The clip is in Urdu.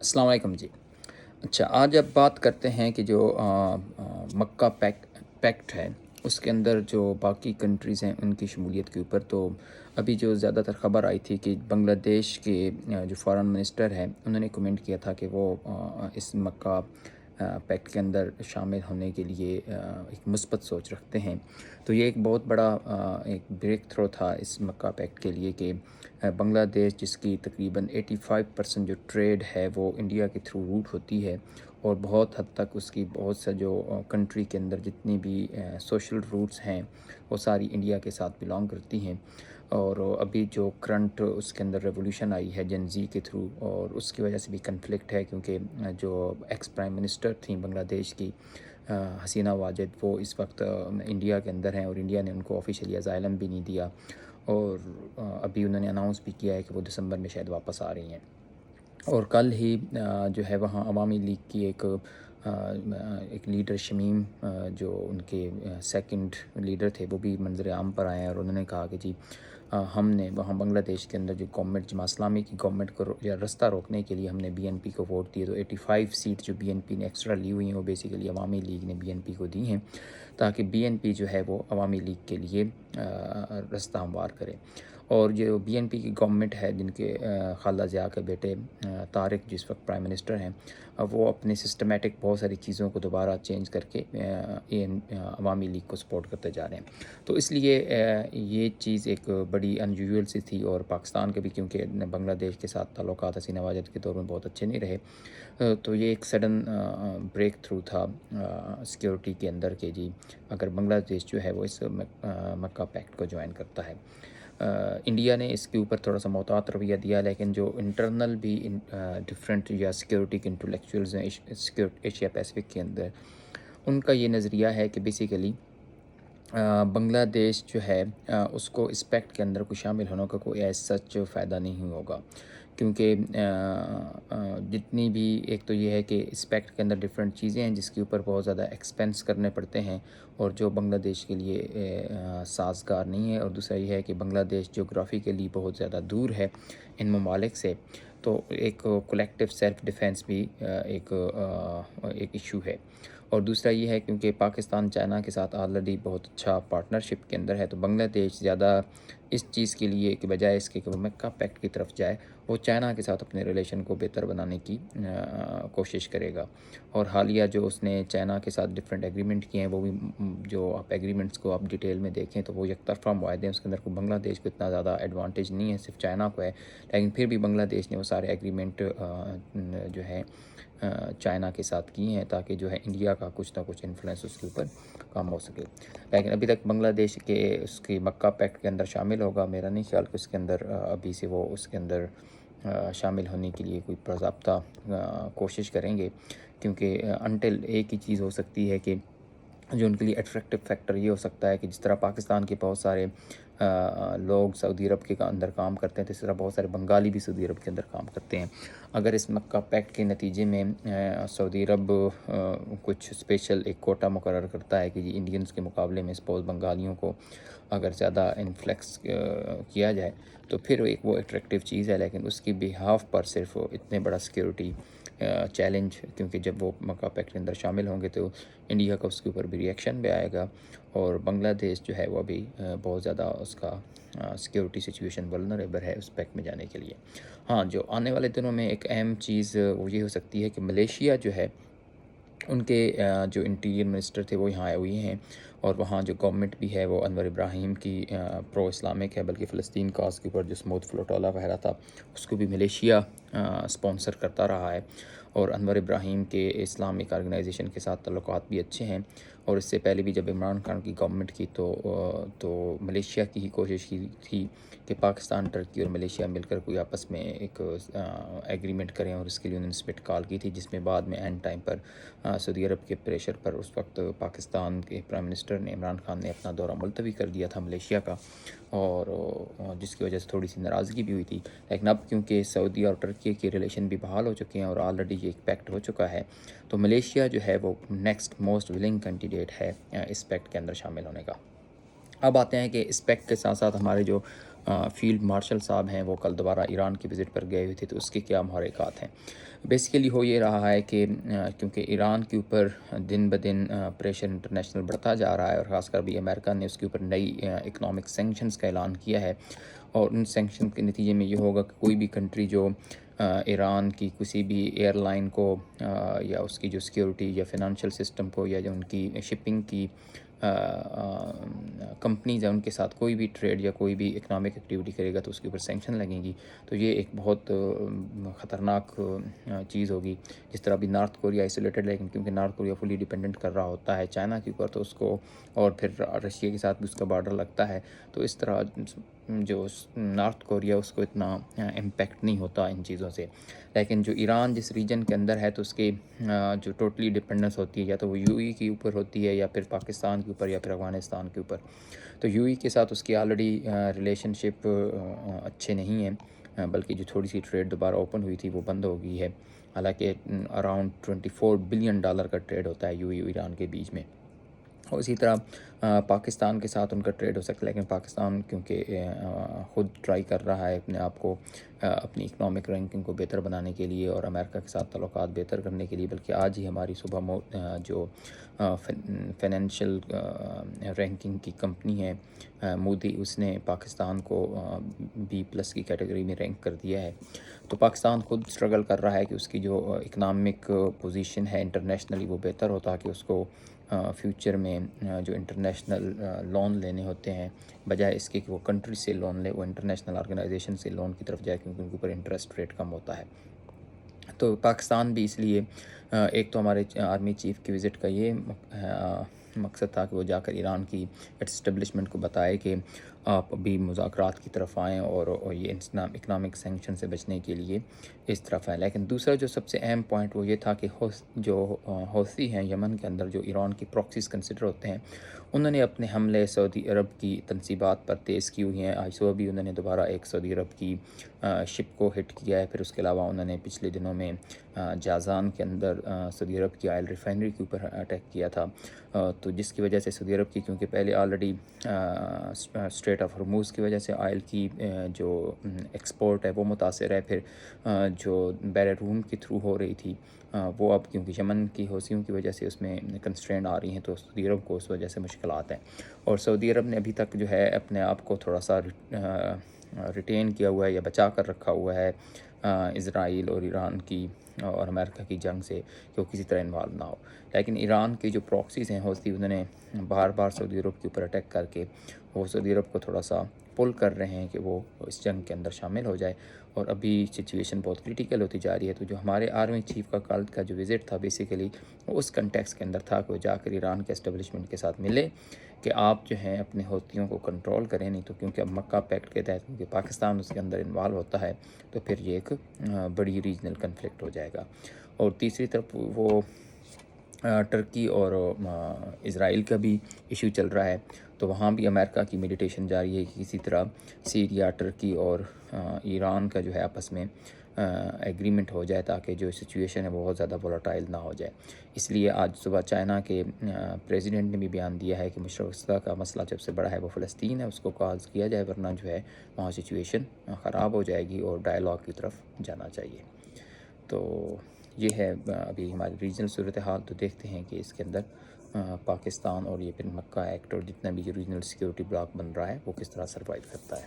السلام علیکم جی۔ اچھا، آج اب بات کرتے ہیں کہ جو مکہ پیکٹ ہے اس کے اندر جو باقی کنٹریز ہیں ان کی شمولیت کے اوپر۔ تو ابھی جو زیادہ تر خبر آئی تھی کہ بنگلہ دیش کے جو فارن منسٹر ہیں انہوں نے کمنٹ کیا تھا کہ وہ اس مکہ پیکٹ کے اندر شامل ہونے کے لیے ایک مثبت سوچ رکھتے ہیں۔ تو یہ ایک بہت بڑا ایک بریک تھرو تھا اس مکہ پیکٹ کے لیے کہ بنگلہ دیش جس کی تقریباً 85% جو ٹریڈ ہے وہ انڈیا کے تھرو روٹ ہوتی ہے، اور بہت حد تک اس کی بہت سا جو کنٹری کے اندر جتنی بھی سوشل روٹس ہیں وہ ساری انڈیا کے ساتھ بلانگ کرتی ہیں۔ اور ابھی جو کرنٹ اس کے اندر ریولوشن آئی ہے جن زی کے تھرو، اور اس کی وجہ سے بھی کنفلکٹ ہے کیونکہ جو ایکس پرائم منسٹر تھیں بنگلہ دیش کی حسینہ واجد، وہ اس وقت انڈیا کے اندر ہیں اور انڈیا نے ان کو آفیشیلی اسائلم بھی نہیں دیا، اور ابھی انہوں نے اناؤنس بھی کیا ہے کہ وہ دسمبر میں شاید واپس آ رہی ہیں۔ اور کل ہی جو ہے وہاں عوامی لیگ کی ایک لیڈر شمیم جو ان کے سیکنڈ لیڈر تھے وہ بھی منظر عام پر آئے ہیں، اور انہوں نے کہا کہ جی ہم نے وہاں بنگلہ دیش کے اندر جو گورنمنٹ جماعت اسلامی کی گورنمنٹ کو یا رستہ روکنے کے لیے ہم نے بی این پی کو ووٹ دیے۔ تو 85 سیٹ جو بی این پی نے ایکسٹرا لی ہوئی ہیں وہ بیسیکلی عوامی لیگ نے بی این پی کو دی ہیں، تاکہ بی این پی جو ہے وہ عوامی لیگ کے لیے رستہ ہموار کرے۔ اور جو بی این پی کی گورنمنٹ ہے جن کے خالدہ ضیاء کے بیٹے طارق جس وقت پرائم منسٹر ہیں، وہ اپنے سسٹمیٹک بہت ساری چیزوں کو دوبارہ چینج کر کے عوامی لیگ کو سپورٹ کرتے جا رہے ہیں۔ تو اس لیے یہ چیز ایک بڑی انیوژول سی تھی، اور پاکستان کے بھی کیونکہ بنگلہ دیش کے ساتھ تعلقات حسینہ واجد کے دور میں بہت اچھے نہیں رہے، تو یہ ایک سڈن بریک تھرو تھا سیکیورٹی کے اندر کہ جی اگر بنگلہ دیش جو ہے وہ اس مکہ پیکٹ کو جوائن کرتا ہے۔ انڈیا نے اس کے اوپر تھوڑا سا محتاط رویہ دیا، لیکن جو انٹرنل بھی ڈفرینٹ یا سیکیورٹی کے انٹلیکچوئلز ہیں ایشیا پیسفک کے اندر، ان کا یہ نظریہ ہے کہ بیسیکلی بنگلہ دیش جو ہے اس کو اس پیکٹ کے اندر کوئی شامل ہونے کا کوئی ایز سچ فائدہ نہیں ہوگا، کیونکہ جتنی بھی ایک تو یہ ہے کہ اس پیکٹ کے اندر ڈفرینٹ چیزیں ہیں جس کے اوپر بہت زیادہ ایکسپینس کرنے پڑتے ہیں، اور جو بنگلہ دیش کے لیے سازگار نہیں ہے، اور دوسرا یہ ہے کہ بنگلہ دیش جغرافیکلی بہت زیادہ دور ہے ان ممالک سے، تو ایک کولیکٹیو سیلف ڈیفینس بھی ایک ایشو ہے۔ اور دوسرا یہ ہے کیونکہ پاکستان چائنا کے ساتھ آلریڈی بہت اچھا پارٹنرشپ کے اندر ہے، تو بنگلہ دیش زیادہ اس چیز کے لیے کہ بجائے اس کے کہ وہ مکہ پیکٹ کی طرف جائے، وہ چائنا کے ساتھ اپنے ریلیشن کو بہتر بنانے کی کوشش کرے گا۔ اور حالیہ جو اس نے چائنا کے ساتھ ڈفرینٹ ایگریمنٹ کیے ہیں، وہ بھی جو آپ ایگریمنٹس کو آپ ڈیٹیل میں دیکھیں تو وہ یک طرفہ معاہدے ہیں، اس کے اندر کوئی بنگلہ دیش کو اتنا زیادہ ایڈوانٹیج نہیں ہے، صرف چائنا کو ہے، لیکن پھر بھی بنگلہ دیش نے وہ سارے ایگریمنٹ جو ہے چائنا کے ساتھ کیے ہیں تاکہ جو ہے انڈیا کا کچھ نہ کچھ انفلوئنس اس کے اوپر کم ہو سکے۔ لیکن ابھی تک بنگلہ دیش کے اس کی مکہ پیکٹ کے اندر شامل ہوگا، میرا نہیں خیال کہ اس کے اندر ابھی سے وہ اس کے اندر شامل ہونے کے لیے کوئی باضابطہ کوشش کریں گے، کیونکہ انٹل ایک ہی چیز ہو سکتی ہے کہ جو ان کے لیے اٹریکٹیو فیکٹر یہ ہو سکتا ہے کہ جس طرح پاکستان کے بہت سارے لوگ سعودی عرب کے اندر کام کرتے ہیں، تو اس طرح بہت سارے بنگالی بھی سعودی عرب کے اندر کام کرتے ہیں۔ اگر اس مکہ پیکٹ کے نتیجے میں سعودی عرب کچھ اسپیشل ایک کوٹا مقرر کرتا ہے کہ جی انڈینز کے مقابلے میں سپوز بنگالیوں کو اگر زیادہ انفلیکس کیا جائے تو پھر ایک وہ اٹریکٹیو چیز ہے، لیکن اس کی بیہاف پر صرف اتنے بڑا سیکیورٹی چیلنج، کیونکہ جب وہ مکہ پیکٹ کے اندر شامل ہوں گے تو انڈیا کا اس کے اوپر بھی ریئیکشن بھی آئے گا، اور بنگلہ دیش جو ہے وہ ابھی بہت زیادہ اس کا سیکیورٹی سچویشن ولنریبل ہے اس پیکٹ میں جانے کے لیے۔ ہاں، جو آنے والے دنوں میں ایک اہم چیز وہ یہ ہو سکتی ہے کہ ملیشیا جو ہے ان کے جو انٹیریئر منسٹر تھے وہ یہاں آئے ہوئے ہیں، اور وہاں جو گورنمنٹ بھی ہے وہ انور ابراہیم کی پرو اسلامک ہے، بلکہ فلسطین کاز کے اوپر جو اسموتھ فلوٹولا وغیرہ تھا اس کو بھی ملیشیا اسپانسر کرتا رہا ہے، اور انور ابراہیم کے اسلامک آرگنائزیشن کے ساتھ تعلقات بھی اچھے ہیں۔ اور اس سے پہلے بھی جب عمران خان کی گورنمنٹ کی تو ملیشیا کی ہی کوشش کی تھی کہ پاکستان، ٹرکی اور ملیشیا مل کر کوئی آپس میں ایک ایگریمنٹ کریں، اور اس کے لیے انہوں نے سپٹ کال کی تھی، جس میں بعد میں اینڈ ٹائم پر سعودی عرب کے پریشر پر اس وقت پاکستان کے پرائم منسٹر نے عمران خان نے اپنا دورہ ملتوی کر دیا تھا ملیشیا کا، اور جس کی وجہ سے تھوڑی سی ناراضگی بھی ہوئی تھی، لیکن اب کیونکہ سعودی اور ٹرکی کے ریلیشن بھی بحال ہو چکے ہیں اور آلریڈی یہ ایک پیکٹ ہو چکا ہے، تو ملیشیا جو ہے وہ نیکسٹ موسٹ ولنگ کینڈیڈیٹ ہے اس پیکٹ کے اندر شامل ہونے کا۔ اب آتے ہیں کہ اس پیکٹ کے ساتھ ساتھ ہمارے جو فیلڈ مارشل صاحب ہیں وہ کل دوبارہ ایران کی وزٹ پر گئے ہوئے تھے، تو اس کے کیا محرکات ہیں؟ بیسیکلی ہو یہ رہا ہے کہ کیونکہ ایران کے اوپر دن بدن پریشر انٹرنیشنل بڑھتا جا رہا ہے، اور خاص کر بھی امریکہ نے اس کے اوپر نئی اکنامک سینکشنز کا اعلان کیا ہے، اور ان سینکشن کے نتیجے میں یہ ہوگا کہ کوئی بھی کنٹری جو ایران کی کسی بھی ایئر لائن کو یا اس کی جو سیکیورٹی یا فنانشل سسٹم کو یا جو ان کی شپنگ کی کمپنیز ہیں ان کے ساتھ کوئی بھی ٹریڈ یا کوئی بھی اکنامک ایکٹیویٹی کرے گا تو اس کے اوپر سینکشن لگیں گی. تو یہ ایک بہت خطرناک چیز ہوگی. جس طرح ابھی نارتھ کوریا آئسولیٹڈ، لیکن کیونکہ نارتھ کوریا فلی ڈیپینڈنٹ کر رہا ہوتا ہے چائنا کے اوپر، تو اس کو، اور پھر رشیا کے ساتھ بھی اس کا بارڈر لگتا ہے، تو اس طرح جو نارتھ کوریا اس کو اتنا امپیکٹ نہیں ہوتا ان چیزوں سے. لیکن جو ایران جس ریجن کے اندر ہے تو اس کی جو ٹوٹلی ڈپینڈنس ہوتی ہے یا تو وہ یو ای کے اوپر ہوتی ہے یا پھر پاکستان کے اوپر یا پھر افغانستان کے اوپر. تو یو ای کے ساتھ اس کی آلریڈی ریلیشن شپ اچھے نہیں ہیں، بلکہ جو تھوڑی سی ٹریڈ دوبارہ اوپن ہوئی تھی وہ بند ہو گئی ہے. حالانکہ اراؤنڈ $24 بلین کا ٹریڈ ہوتا ہے یو ای ایران کے بیچ میں. اور اسی طرح پاکستان کے ساتھ ان کا ٹریڈ ہو سکتا ہے، لیکن پاکستان کیونکہ خود ٹرائی کر رہا ہے اپنے آپ کو اپنی اکنامک رینکنگ کو بہتر بنانے کے لیے اور امریکہ کے ساتھ تعلقات بہتر کرنے کے لیے، بلکہ آج ہی ہماری صبح جو فائنینشیل رینکنگ کی کمپنی ہے مودی، اس نے پاکستان کو B+ کی کیٹیگری میں رینک کر دیا ہے. تو پاکستان خود اسٹرگل کر رہا ہے کہ اس کی جو اکنامک پوزیشن ہے انٹرنیشنلی وہ بہتر ہو، تاکہ اس کو فیوچر میں جو انٹرنیشنل لون لینے ہوتے ہیں، بجائے اس کے کہ وہ کنٹری سے لون لے، وہ انٹرنیشنل آرگنائزیشن سے لون کی طرف جائے، کیونکہ ان کے اوپر انٹرسٹ ریٹ کم ہوتا ہے. تو پاکستان بھی اس لیے ایک تو ہمارے آرمی چیف کی وزٹ کا یہ مقصد تھا کہ وہ جا کر ایران کی اسٹیبلشمنٹ کو بتائے کہ آپ ابھی مذاکرات کی طرف آئیں اور یہ اکنامک سینکشن سے بچنے کے لیے اس طرف آئیں. لیکن دوسرا جو سب سے اہم پوائنٹ وہ یہ تھا کہ جو حوثی ہیں یمن کے اندر، جو ایران کی پراکسیز کنسیڈر ہوتے ہیں، انہوں نے اپنے حملے سعودی عرب کی تنصیبات پر تیز کی ہوئی ہیں. آج صبح بھی انہوں نے دوبارہ ایک سعودی عرب کی شپ کو ہٹ کیا ہے. پھر اس کے علاوہ انہوں نے پچھلے دنوں میں جازان کے اندر سعودی عرب کی آئل ریفائنری کے اوپر اٹیک کیا تھا، تو جس کی وجہ سے سعودی عرب کی، کیونکہ پہلے آلریڈی اسٹریٹ آف ہرموز کی وجہ سے آئل کی جو ایکسپورٹ ہے وہ متاثر ہے، پھر جو بحر روم کے تھرو ہو رہی تھی وہ اب کیونکہ یمن کی حوثیوں کی وجہ سے اس میں کنسٹرین آ رہی ہیں، تو سعودی عرب کو اس وجہ سے مشکلات ہیں. اور سعودی عرب نے ابھی تک جو ہے اپنے آپ کو تھوڑا سا ریٹین کیا ہوا ہے یا بچا کر رکھا ہوا ہے اسرائیل اور ایران کی اور امریکہ کی جنگ سے، کہ وہ کسی طرح انوالو نہ ہو. لیکن ایران کے جو پراکسیز ہیں حوثی، انہوں نے بار بار سعودی عرب کے اوپر اٹیک کر کے وہ سعودی عرب کو تھوڑا سا پل کر رہے ہیں کہ وہ اس جنگ کے اندر شامل ہو جائے، اور ابھی سچویشن بہت کریٹیکل ہوتی جا رہی ہے. تو جو ہمارے آرمی چیف کا کل کا جو وزٹ تھا بیسیکلی اس کنٹیکس کے اندر تھا کہ وہ جا کر ایران کے اسٹیبلشمنٹ کے ساتھ ملے کہ آپ جو ہیں اپنے حوثیوں کو کنٹرول کریں، نہیں تو کیونکہ اب مکہ پیکٹ کے تحت کیونکہ پاکستان اس کے اندر انوالو ہوتا ہے تو پھر یہ ایک بڑی ریجنل کنفلکٹ ہو جائے گا. اور تیسری طرف وہ ٹرکی اور اسرائیل کا بھی ایشو چل رہا ہے، تو وہاں بھی امریکہ کی میڈیٹیشن جاری ہے کہ کسی طرح سیریا، ٹرکی اور ایران کا جو ہے آپس میں ایگریمنٹ ہو جائے، تاکہ جو سچویشن ہے وہ بہت زیادہ وولٹائل نہ ہو جائے. اس لیے آج صبح چائنا کے پریزیڈنٹ نے بھی بیان دیا ہے کہ مشرق وسطیٰ کا مسئلہ جب سے بڑا ہے وہ فلسطین ہے، اس کو کاز کیا جائے، ورنہ جو ہے وہاں سچویشن خراب ہو جائے گی اور ڈائلاگ کی طرف جانا چاہیے. تو یہ ہے ابھی ہماری ریجنل صورتحال. تو دیکھتے ہیں کہ اس کے اندر پاکستان اور یہ پھر مکہ ایکٹ اور جتنا بھی ریجنل سیکیورٹی بلاک بن رہا ہے وہ کس طرح سروائیو کرتا ہے.